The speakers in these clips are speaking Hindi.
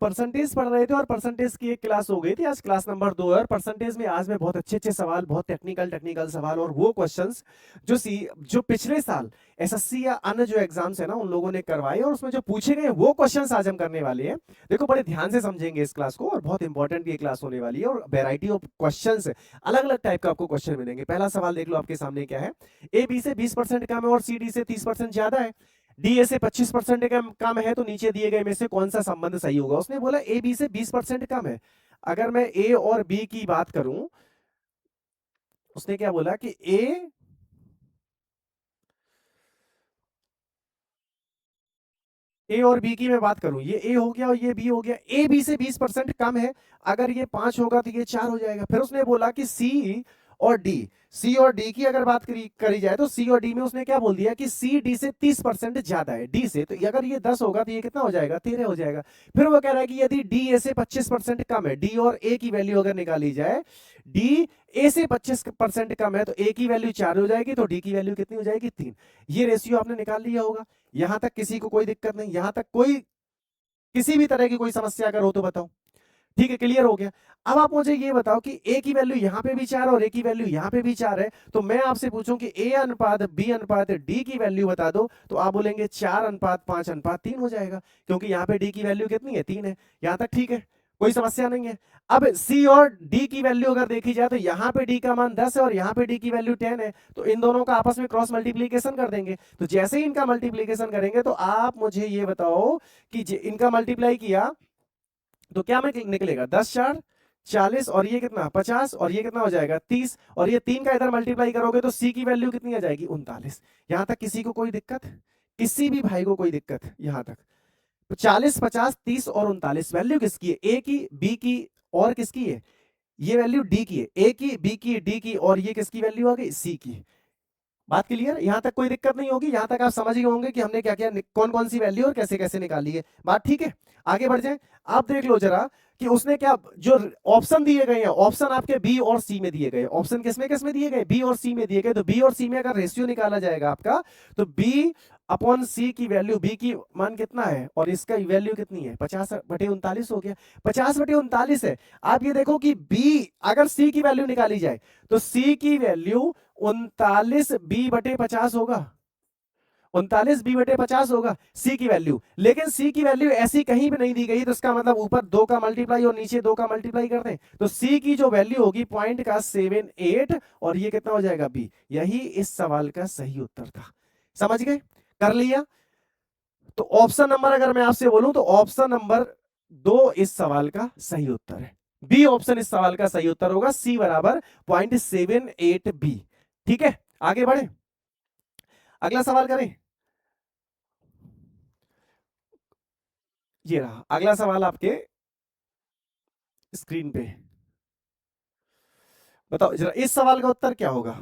परसेंटेज पढ़ रहे थे और परसेंटेज की एक क्लास हो गई थी, आज क्लास नंबर 2 है। और परसेंटेज में आज मैं बहुत अच्छे अच्छे सवाल, बहुत टेक्निकल सवाल और वो क्वेश्चंस जो पिछले साल एसएससी या अन्य जो एग्जाम्स है ना उन लोगों ने करवाए और उसमें जो पूछे गए वो क्वेश्चंस आज हम करने वाले हैं। देखो बड़े ध्यान से समझेंगे इस क्लास को और बहुत इंपॉर्टेंट ये क्लास होने वाली है और वेराइटी ऑफ क्वेश्चंस अलग अलग टाइप का आपको क्वेश्चन मिलेंगे। पहला सवाल देख लो आपके सामने क्या है। ए बी से 20% कम है और सी डी से 30% ज्यादा है। डी ए से 25% कम है, तो नीचे दिए गए में से कौन सा संबंध सही होगा। उसने बोला ए बी से 20% कम है। अगर मैं ए और बी की बात करूं, उसने क्या बोला कि ए और बी की मैं बात करूं, ये ए हो गया और ये बी हो गया। ए बी से 20% कम है, अगर ये 5 होगा तो ये 4 हो जाएगा। फिर उसने बोला कि सी और डी की अगर बात करी जाए तो सी और डी में उसने क्या बोल दिया कि सी डी से 30% ज्यादा है डी से, तो अगर ये 10 होगा तो ये कितना हो जाएगा, 13 हो जाएगा। फिर वो कह रहा है कि यदि डी ए से 25% कम है, डी और ए की वैल्यू अगर निकाली जाए, डी ए से 25% कम है तो ए की वैल्यू 4 हो जाएगी, तो डी की वैल्यू कितनी हो जाएगी, 3। ये रेशियो आपने निकाल लिया होगा। यहां तक किसी को कोई दिक्कत नहीं, यहां तक कोई किसी भी तरह की कोई समस्या अगर हो तो बताओ। ठीक है, क्लियर हो गया। अब आप मुझे ये बताओ कि ए की वैल्यू यहां पे भी 4 और ए की वैल्यू यहां पे भी 4 है, तो मैं आपसे पूछूं कि ए अनुपात बी अनुपात डी की वैल्यू बता दो, तो आप बोलेंगे 4:5:3 हो जाएगा, क्योंकि यहां पे डी की वैल्यू कितनी है, 3 है। यहां तक ठीक है, कोई समस्या नहीं है। अब सी और डी की वैल्यू अगर देखी जाए तो यहां पे डी का मान 10 है और यहां पे डी की वैल्यू 10 है, तो इन दोनों का आपस में क्रॉस मल्टीप्लीकेशन कर देंगे। तो जैसे ही इनका मल्टीप्लीकेशन करेंगे तो आप मुझे ये बताओ कि इनका मल्टीप्लाई किया तो क्या में निकलेगा, 10×4 = 40 और ये कितना 50 और ये कितना हो जाएगा 30, और ये 3 का इधर मल्टीप्लाई करोगे तो सी की वैल्यू कितनी आ जाएगी, 39। यहां तक किसी को कोई दिक्कत, किसी भी भाई को कोई दिक्कत यहां तक। तो 40, 50, 30 और 39 वैल्यू किसकी है, ए की, बी की और किसकी है, ये वैल्यू डी की है। ए की, बी की, डी की और ये किसकी वैल्यू आ गई, सी की। बात क्लियर, यहां तक कोई दिक्कत नहीं होगी। यहां तक आप समझ गए होंगे कि हमने क्या क्या, कौन कौन सी वैल्यू और कैसे कैसे निकाली है। बात ठीक है, आगे बढ़ जाए। आप देख लो जरा कि उसने क्या, जो ऑप्शन दिए गए हैं, ऑप्शन आपके बी और सी में दिए गए। ऑप्शन किसमें किसमें दिए गए, बी और सी में दिए गए। तो बी और सी में अगर रेशियो निकाला जाएगा आपका, तो बी अपॉन सी की वैल्यू, बी की मान कितना है और इसका वैल्यू कितनी है, 50/39 हो गया। 50/39 है। आप ये देखो कि बी अगर सी की वैल्यू निकाली जाए तो सी की वैल्यू 39b/50 होगा, 39b/50 होगा सी की वैल्यू। लेकिन सी की वैल्यू ऐसी कहीं भी नहीं दी गई, तो इसका मतलब ऊपर 2 का मल्टीप्लाई और नीचे 2 का मल्टीप्लाई कर दें, तो सी की जो वैल्यू होगी 0.78 और ये कितना हो जाएगा, बी। यही इस सवाल का सही उत्तर था। समझ गए, कर लिया। तो ऑप्शन नंबर अगर मैं आपसे बोलूं तो ऑप्शन नंबर 2 इस सवाल का सही उत्तर है। बी ऑप्शन इस सवाल का सही उत्तर होगा, सी बराबर 0.78 बी। ठीक है, आगे बढ़े, अगला सवाल करें। ये रहा अगला सवाल आपके स्क्रीन पे। बताओ जरा इस सवाल का उत्तर क्या होगा।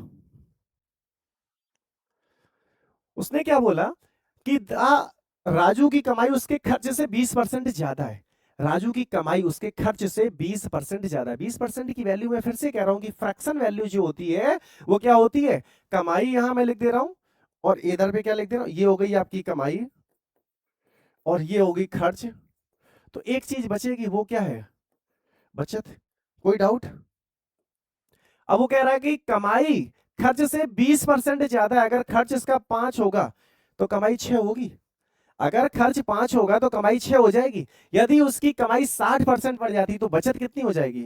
उसने क्या बोला कि राजू की कमाई उसके खर्च से 20% ज्यादा है। राजू की कमाई उसके खर्च से 20% ज्यादा है। 20% की वैल्यू मैं फिर से कह रहा हूं कि फ्रैक्शन वैल्यू जो होती है वो क्या होती है, कमाई यहां मैं लिख दे रहा हूं और इधर पे क्या लिख दे रहा हूं, ये हो गई आपकी कमाई और ये हो गई खर्च। तो एक चीज बचेगी, वो क्या है, बचत। कोई डाउट। अब वो कह रहा है कि कमाई खर्च से 20% ज्यादा है। अगर खर्च इसका 5 होगा तो कमाई 6 होगी। अगर खर्च 5 होगा तो कमाई 6 हो जाएगी। यदि उसकी कमाई 60% बढ़ जाती तो बचत कितनी हो जाएगी,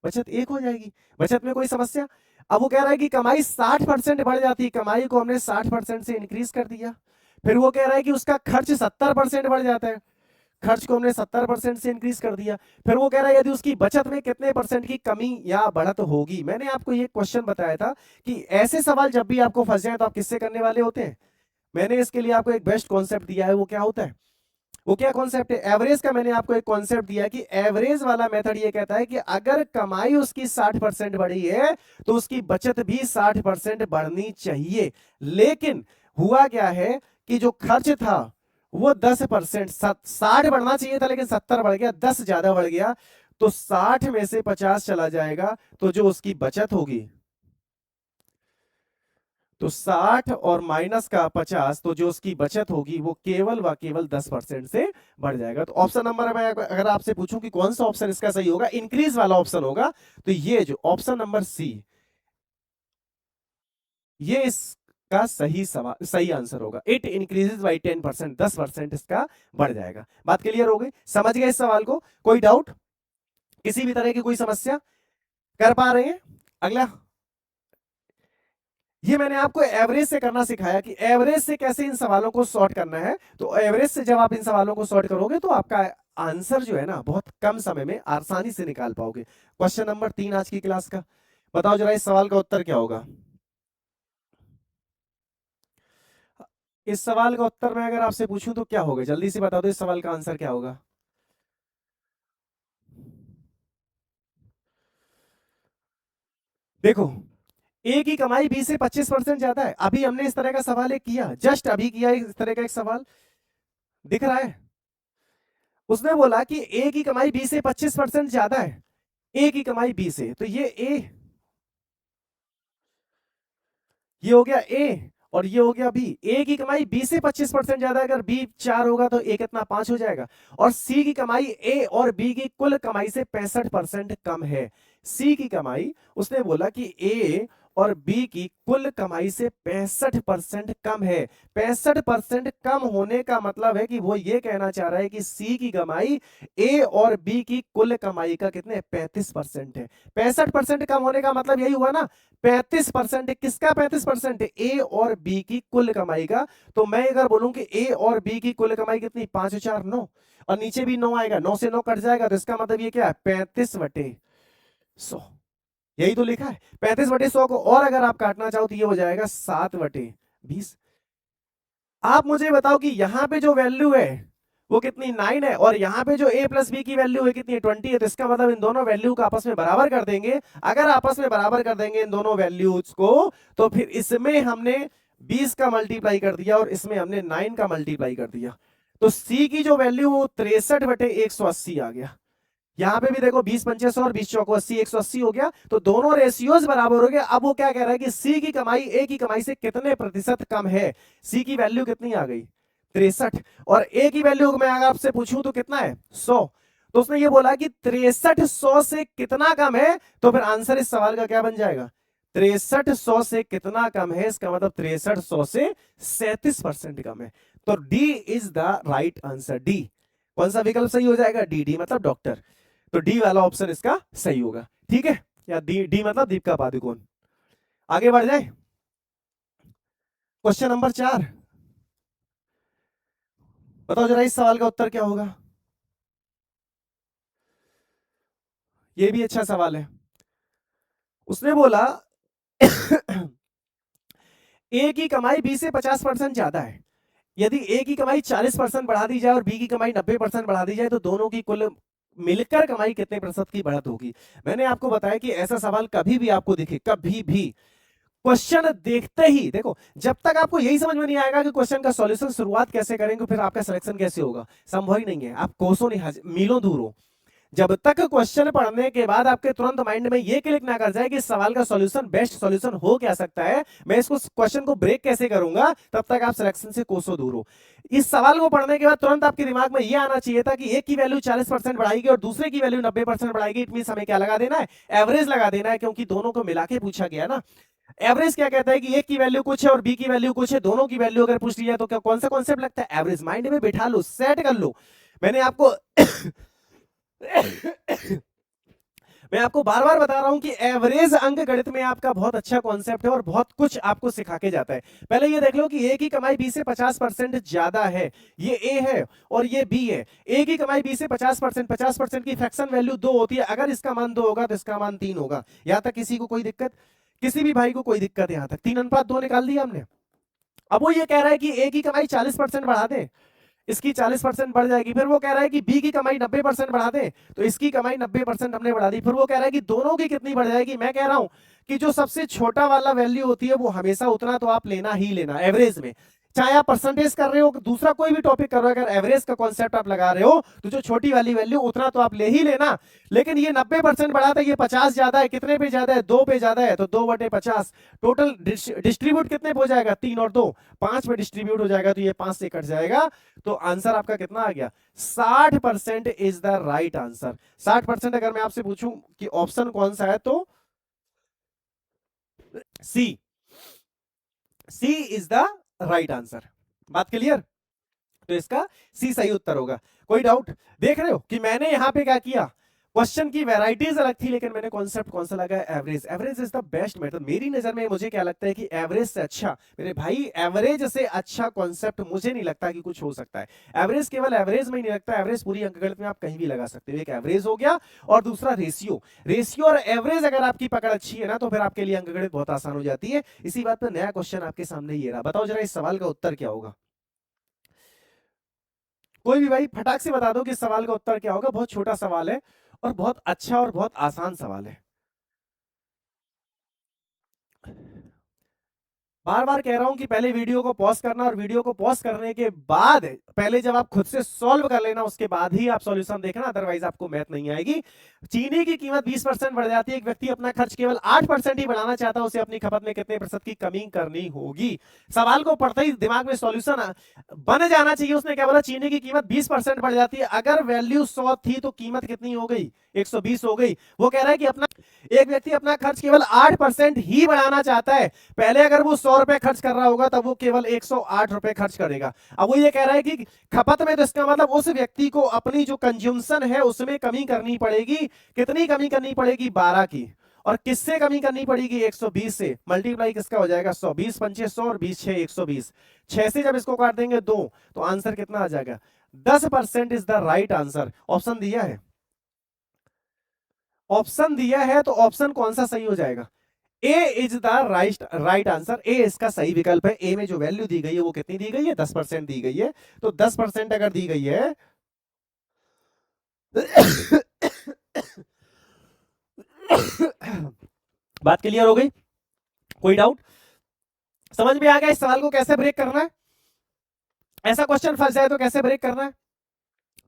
बचत 1 हो जाएगी। बचत में कोई समस्या। अब वो कह रहा है कि कमाई 60% बढ़ जाती है, कमाई को हमने 60% से इंक्रीज कर दिया। फिर वो कह रहा है कि उसका खर्च 70% बढ़ जाता है, खर्च को हमने 70% से इंक्रीज कर दिया। फिर वो कह रहा है यदि उसकी बचत में कितने परसेंट की कमी या बढ़त होगी। मैंने आपको ये क्वेश्चन बताया था कि ऐसे सवाल जब भी आपको फंस जाए तो आप किससे करने वाले होते हैं। मैंने इसके लिए आपको एक बेस्ट कॉन्सेप्ट दिया है, वो क्या होता है, वो क्या कॉन्सेप्ट है, एवरेज का। मैंने आपको एक कॉन्सेप्ट दिया है कि एवरेज वाला मेथड ये कहता है कि अगर कमाई उसकी 60% बढ़ी है तो उसकी बचत भी 60% बढ़नी चाहिए। लेकिन हुआ क्या है कि जो खर्च था वो 10%, 60 बढ़ना चाहिए था लेकिन 70 बढ़ गया, 10 ज्यादा बढ़ गया, तो 60 में से 50 चला जाएगा, तो जो उसकी बचत होगी तो 60 और माइनस का 50, तो जो उसकी बचत होगी वो केवल व केवल 10% से बढ़ जाएगा। तो ऑप्शन नंबर मैं अगर आपसे पूछूं कि कौन सा ऑप्शन इसका सही होगा, इंक्रीज वाला ऑप्शन होगा, तो ये जो ऑप्शन नंबर सी, ये इसका सही सवाल, सही आंसर होगा। इट इंक्रीजेस बाई 10%, 10% इसका बढ़ जाएगा। बात क्लियर हो गई, समझ गए इस सवाल को? कोई डाउट, किसी भी तरह की कोई समस्या, कर पा रहे हैं? अगला, ये मैंने आपको एवरेज से करना सिखाया कि एवरेज से कैसे इन सवालों को सॉर्ट करना है। तो एवरेज से जब आप इन सवालों को सॉर्ट करोगे तो आपका आंसर जो है ना बहुत कम समय में आसानी से निकाल पाओगे। क्वेश्चन नंबर 3 आज की क्लास का, बताओ जरा इस सवाल का उत्तर क्या होगा। इस सवाल का उत्तर मैं अगर आपसे पूछूं तो क्या होगा, जल्दी से बता दो, इस सवाल का आंसर क्या होगा। देखो, ए की कमाई बी से 25% ज्यादा है। अभी हमने इस तरह का सवाल एक किया, जस्ट अभी किया इस तरह का एक सवाल, दिख रहा है? उसने बोला कि ए की कमाई बी से 25% ज्यादा है, ए की कमाई बी से, तो ये हो गया ए और ये हो गया बी। ए की कमाई बी से 25% ज्यादा है, अगर बी 4 होगा तो ए कितना 5 हो जाएगा। और सी की कमाई ए और बी की कुल कमाई से 65% कम है। सी की कमाई, उसने बोला कि ए और बी की कुल कमाई से 65% कम है। 65% कम होने का मतलब है कि वो ये कहना चाह रहा है कि सी की कमाई ए और बी की कुल कमाई का कितने 35% है। 65% कम होने का मतलब यही हुआ ना, 35%। किसका 35%? ए और बी की कुल कमाई का। तो मैं अगर बोलूं कि ए और बी की कुल कमाई कितनी, 5 और 4 9, और नीचे भी 9 आएगा, 9 से 9 कट जाएगा, तो इसका मतलब ये क्या है, 35/100। यही तो लिखा है 35/100 को, और अगर आप काटना चाहो तो ये हो जाएगा 7/20। आप मुझे बताओ कि यहां पे जो वैल्यू है वो कितनी 9 है, और यहां पे जो a प्लस बी की वैल्यू है कितनी 20 है। तो इसका मतलब इन दोनों वैल्यू को आपस में बराबर कर देंगे। अगर आपस में बराबर कर देंगे इन दोनों वैल्यूज को, तो फिर इसमें हमने 20 का मल्टीप्लाई कर दिया और इसमें हमने 9 का मल्टीप्लाई कर दिया, तो c की जो वैल्यू वो 63/180 आ गया। यहां पे भी देखो 20 × 5 = 100 और 20 × 4 = 80, 180 हो गया। तो दोनों रेशियोज बराबर हो गए। अब वो क्या कह रहा है कि सी की कमाई ए की कमाई से कितने प्रतिशत कम है। सी की वैल्यू कितनी आ गई 63, और ए की वैल्यू मैं अगर आपसे पूछूं तो कितना है 100। तो उसने ये बोला कि 63 100 से कितना कम है, तो फिर आंसर इस सवाल का क्या बन जाएगा, 63 100 से कितना कम है, इसका मतलब 63 100 से 37% कम है। तो D is the right answer. D कौन सा विकल्प सही हो जाएगा, डी, डी मतलब डॉक्टर। तो डी वाला ऑप्शन इसका सही होगा। ठीक है, या डी, डी मतलब दीपिका पादुकोण। आगे बढ़ जाए, क्वेश्चन नंबर 4, बताओ जरा इस सवाल का उत्तर क्या होगा। ये भी अच्छा सवाल है। उसने बोला ए की कमाई बी से 50% ज्यादा है। यदि ए की कमाई 40% बढ़ा दी जाए और बी की कमाई 90% बढ़ा दी जाए, तो दोनों की कुल मिलकर कमाई कितने प्रतिशत की बढ़त होगी। मैंने आपको बताया कि ऐसा सवाल कभी भी आपको दिखे, कभी भी क्वेश्चन देखते ही, देखो जब तक आपको यही समझ में नहीं आएगा कि क्वेश्चन का सॉल्यूशन शुरुआत कैसे करेंगे, फिर आपका सिलेक्शन कैसे होगा, संभव ही नहीं है। आप कोसों नहीं, मीलों दूर हो। जब तक क्वेश्चन पढ़ने के बाद आपके तुरंत माइंड में ये क्लिक ना कर जाए कि इस सवाल का सॉल्यूशन, बेस्ट सॉल्यूशन हो क्या सकता है, मैं इसको क्वेश्चन को ब्रेक कैसे करूंगा, तब तक आप सिलेक्शन से कोसों दूर हो। इस सवाल को पढ़ने के बाद तुरंत आपके दिमाग में ये आना चाहिए था कि एक की वैल्यू 40% बढ़ाएगी और दूसरे की वैल्यू 90% बढ़ाएगी। इट मींस हमें क्या लगा देना है, एवरेज लगा देना है, क्योंकि दोनों को मिला के पूछा गया ना। एवरेज क्या कहता है कि एक की वैल्यू कुछ है और बी की वैल्यू कुछ है, दोनों की वैल्यू अगर पूछ ली जाए तो क्या कौन सा कॉन्सेप्ट लगता है, एवरेज। माइंड में बिठा लो, सेट कर लो। मैंने आपको मैं आपको बार बार बता रहा हूं कि एवरेज अंक गणित में आपका बहुत अच्छा कॉन्सेप्ट है और बहुत कुछ आपको सिखा के जाता है। पहले ये देख लो कि ए की कमाई बी से 50% ज्यादा है, ये ए है और ये बी है। ए की कमाई बी से 50%, 50% की फ्रैक्शन वैल्यू 2 होती है। अगर इसका मान 2 होगा तो इसका मान 3 होगा। यहां तक किसी को कोई दिक्कत, किसी भी भाई को कोई दिक्कत, यहां तक 3:2 निकाल दिया हमने। अब वो ये कह रहा है कि ए की कमाई 40% बढ़ा दे, इसकी 40% बढ़ जाएगी। फिर वो कह रहा है कि बी की कमाई 90% बढ़ा दे, तो इसकी कमाई 90% हमने बढ़ा दी। फिर वो कह रहा है कि दोनों की कितनी बढ़ जाएगी। मैं कह रहा हूं कि जो सबसे छोटा वाला वैल्यू होती है वो हमेशा उतना तो आप लेना ही लेना एवरेज में। चाहे आप परसेंटेज कर रहे हो, दूसरा कोई भी टॉपिक कर रहे हो, अगर एवरेज का कॉन्सेप्ट आप लगा रहे हो तो जो छोटी वाली वैल्यू उतना तो आप ले ही लेना। लेकिन ये 90% बढ़ाता है, ये 50 ज्यादा है, कितने पे ज्यादा है, 2 पे ज्यादा है, तो 2/50 टोटल डिस्ट्रीब्यूट कितने पे हो जाएगा, 3 और 2 5 पे डिस्ट्रीब्यूट हो जाएगा, तो ये 5 से कट जाएगा। तो आंसर आपका कितना आ गया, 60% इज द राइट आंसर। 60%। अगर मैं आपसे पूछूं कि ऑप्शन कौन सा है, तो सी, सी इज द राइट आंसर। बात क्लियर? तो इसका सी सही उत्तर होगा। कोई डाउट? देख रहे हो कि मैंने यहां पे क्या किया, क्वेश्चन की वैरायटीज अलग थी, लेकिन मैंने कॉन्सेप्ट कौन सा लगा, average. Average is the best method मेरी नजर में। मुझे क्या लगता है कि एवरेज से अच्छा, मेरे भाई एवरेज से अच्छा कॉन्सेप्ट मुझे नहीं लगता कि कुछ हो सकता है। एवरेज केवल एवरेज में ही नहीं लगता, एवरेज पूरी अंकगणित में आप कहीं भी लगा सकते हो। एक एवरेज हो गया, और दूसरा रेशियो। रेशियो और एवरेज अगर आपकी पकड़ अच्छी है ना, तो फिर आपके लिए अंकगणित बहुत आसान हो जाती है। इसी बात पर नया क्वेश्चन आपके सामने ये रहा। बताओ जरा इस सवाल का उत्तर क्या होगा। कोई भी भाई फटाक से बता दो कि इस सवाल का उत्तर क्या होगा। बहुत छोटा सवाल है, और बहुत अच्छा और बहुत आसान सवाल है। बार बार कह रहा हूं कि पहले वीडियो को पॉज करना, और वीडियो को पॉज करने के बाद पहले जब आप खुद से सॉल्व कर लेना, उसके बाद ही आप सॉल्यूशन देखना, अदरवाइज आपको मैथ नहीं आएगी। चीनी की कीमत 20% बढ़ जाती है, एक व्यक्ति अपना खर्च केवल 8% ही बढ़ाना चाहता है, उसे अपनी खपत में कितने प्रतिशत की कमी करनी होगी। सवाल को पढ़ते ही दिमाग में सॉल्यूशन बन जाना चाहिए। उसने क्या बोला, चीनी की कीमत 20% बढ़ जाती है, अगर वैल्यू 100 थी तो कीमत कितनी हो गई, 120 हो गई। वो कह रहा है कि अपना एक व्यक्ति अपना खर्च केवल 8% ही बढ़ाना चाहता है। पहले अगर वो 100 रुपए खर्च कर रहा होगा, तब वो केवल 108 रुपए खर्च करेगा। अब वो ये कह रहा है कि खपत में, तो इसका मतलब उस व्यक्ति को अपनी जो कंज्यूमशन है उसमें कमी करनी पड़ेगी। कितनी कमी करनी पड़ेगी, 12 की। और किससे कमी करनी पड़ेगी, 120 से। मल्टीप्लाई किसका हो जाएगा, 100, 20 पंचे 100 और 20 6 120। 6 से जब इसको काट देंगे 2, तो आंसर कितना आ जाएगा, 10% is the right answer. Option दिया है, ऑप्शन दिया है, तो ऑप्शन कौन सा सही हो जाएगा, ए इज द राइट आंसर। ए इसका सही विकल्प है। ए में जो वैल्यू दी गई है वो कितनी दी गई है, 10% दी गई है। तो 10% अगर दी गई है बात क्लियर हो गई? कोई डाउट? समझ में आ गया इस सवाल को कैसे ब्रेक करना है, ऐसा क्वेश्चन फंस जाए तो कैसे ब्रेक करना है।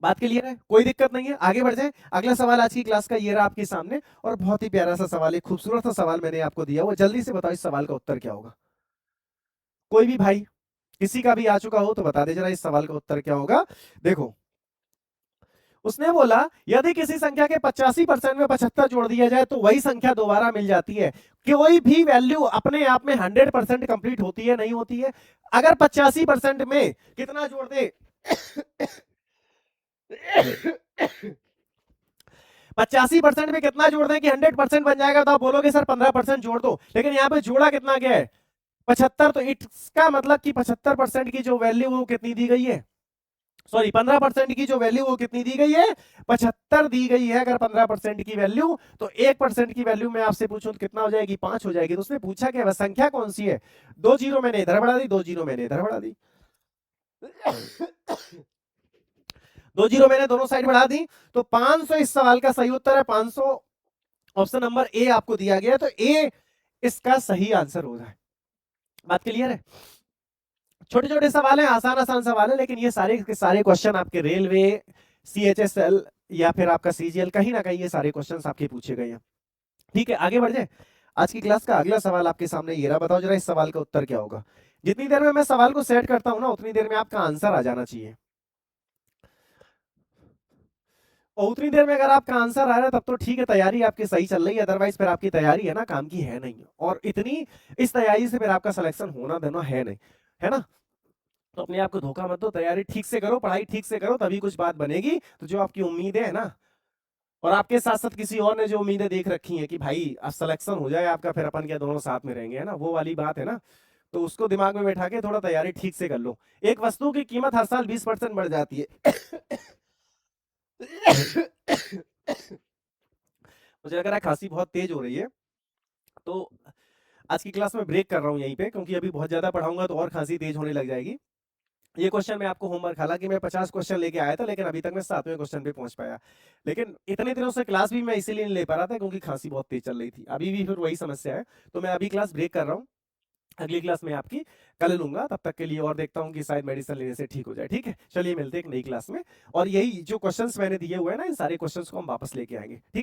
बात क्लियर है? कोई दिक्कत नहीं है, आगे बढ़ जाए। अगला सवाल आज की क्लास का ये रहा आपके सामने, और बहुत ही प्यारा सा सवाल है, खूबसूरत सा सवाल मैंने आपको दिया। वो जल्दी से बताओ इस सवाल का उत्तर क्या होगा। कोई भी भाई, किसी का भी आ चुका हो तो बता दे जरा इस सवाल का उत्तर क्या होगा। देखो, उसने बोला यदि किसी संख्या के 85% में 75 जोड़ दिया जाए तो वही संख्या दोबारा मिल जाती है। कोई भी वैल्यू अपने आप में 100% कंप्लीट होती है, नहीं होती है? अगर 85% में कितना जोड़ दे 85% में कितना जोड़ दें कि 100% बन जाएगा, तो आप बोलोगे सर 15% जोड़ दो। लेकिन यहाँ पे जोड़ा कितना गया है, 75। तो इसका मतलब कि 75% की जो वैल्यू वो कितनी दी गई है, सॉरी 15% की जो वैल्यू वो कितनी दी गई है, 75 दी गई है। अगर 15% की वैल्यू, तो 1% की वैल्यू मैं आपसे पूछूं तो कितना हो जाएगी, 5 हो जाएगी। तो उसने पूछा कि वह संख्या कौन सी है। 2 जीरो मैंने इधर बढ़ा दी, 2 जीरो मैंने इधर बढ़ा दी, 2 जीरो मैंने दोनों साइड बढ़ा दी। तो 500 इस सवाल का सही उत्तर है। 500 ऑप्शन नंबर ए आपको दिया गया, तो ए इसका सही आंसर हो जाए। बात क्लियर है? छोटे छोटे सवाल हैं, आसान आसान सवाल है, लेकिन ये सारे के सारे क्वेश्चन आपके रेलवे, सीएचएसएल या फिर आपका सीजीएल, कहीं ना कहीं ये सारे क्वेश्चन आपके पूछे गए हैं। ठीक है, आगे बढ़ जाए। आज की क्लास का अगला सवाल आपके सामने ये रहा। बताओ जरा इस सवाल का उत्तर क्या होगा। जितनी देर में मैं सवाल को सेट करता हूं ना, उतनी देर में आपका आंसर आ जाना चाहिए। और उतनी देर में अगर आपका आंसर आ रहा है तब तो ठीक है, तैयारी आपकी सही चल रही है। अदरवाइज फिर आपकी तैयारी है ना काम की है नहीं, और इतनी इस तैयारी से फिर आपका सिलेक्शन होना देना है नहीं, है ना? तो अपने आप को धोखा मत दो, तैयारी ठीक से करो, पढ़ाई ठीक से करो, तभी कुछ बात बनेगी। तो जो आपकी उम्मीदें है ना, और आपके साथ साथ किसी और ने जो उम्मीदें देख रखी हैं कि भाई अब सिलेक्शन हो जाए आपका, फिर अपन क्या दोनों साथ में रहेंगे, है ना, वो वाली बात है ना। तो उसको दिमाग में बैठा के थोड़ा तैयारी ठीक से कर लो। एक वस्तु की कीमत हर साल 20% बढ़ जाती है। मुझे लग रहा है खांसी बहुत तेज हो रही है, तो आज की क्लास में ब्रेक कर रहा हूँ यहीं पे, क्योंकि अभी बहुत ज्यादा पढ़ाऊंगा तो और खांसी तेज होने लग जाएगी। ये क्वेश्चन मैं आपको होमवर्क, हालांकि मैं 50 क्वेश्चन लेके आया था, लेकिन अभी तक मैं 7वें क्वेश्चन पे पहुंच पाया। लेकिन इतने दिनों से क्लास भी मैं इसीलिए नहीं ले पा रहा था क्योंकि खांसी बहुत तेज चल रही थी। अभी भी फिर वही समस्या है, तो मैं अभी क्लास ब्रेक कर रहा हूँ। अगली क्लास में आपकी कल लूंगा, तब तक के लिए और देखता हूं कि शायद मेडिसिन लेने से ठीक हो जाए। ठीक है, चलिए मिलते हैं एक नई क्लास में। और यही जो क्वेश्चंस मैंने दिए हुए हैं ना, इन सारे क्वेश्चंस को हम वापस लेके आएंगे। ठीक।